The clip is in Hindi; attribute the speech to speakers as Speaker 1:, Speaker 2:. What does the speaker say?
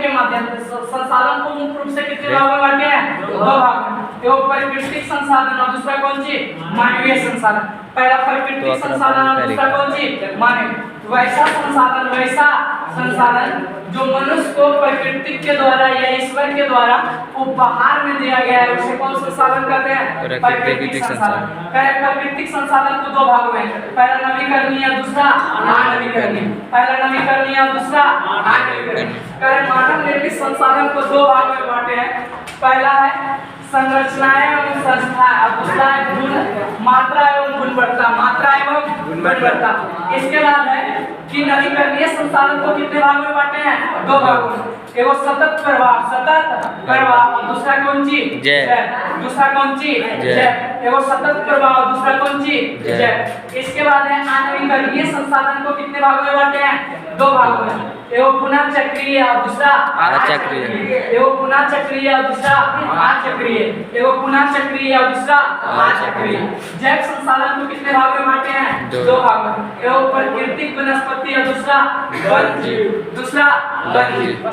Speaker 1: के माध्यम से संसाधन को मुख्य रूप से कितने भागों में बांटे हैं? दो भाग में। एक प्राकृतिक संसाधन और दूसरा कौन सी? मानवीय संसाधन। पहला प्राकृतिक संसाधन और दूसरा कौन सी? मानवीय। वैसा संसाधन जो मनुष्य को प्रकृति के द्वारा या ईश्वर के द्वारा उपहार में दिया गया है उसे कौन संसाधन कहते हैं? प्राकृतिक संसाधन। प्राकृतिक संसाधन को दो भागों में, पहला नवीकरणीय दूसरा अनवीकरणीय। पहला नवीकरणीय दूसरा अनवीकरणीय। मानव निर्मित संसाधन को दो भाग में बांटे हैं। पहला है संरचनाएं एवं संस्था, और दूसरा है गुण मात्रा एवं गुणवत्ता। मात्रा एवं गुणवत्ता। इसके बाद है कि नवीकरणीय संसाधन को कितने भागों में बांटे हैं? दो भागों में। एगो सतत प्रवाह और दूसरा कौन सी? जैव। दूसरा कौन सी? जैव। एगो सतत प्रवाह और दूसरा कौन सी? जैव। इसके बाद है अनवीकरणीय संसाधन को कितने भागों में बांटे हैं? दो भागों में। एगो पुनः चक्रीय और दूसरा अचक्रीय। एगो पुनः चक्रीय और दूसरा अचक्रीय। एगो पुनः चक्रीय और दूसरा अचक्रीय। जैव संसाधन को कितने भागों में बांटे हैं? दो भागों में। एगो प्राकृतिक वनस्पति और दूसरा वन्यजीव। दूसरा वन्यजीव।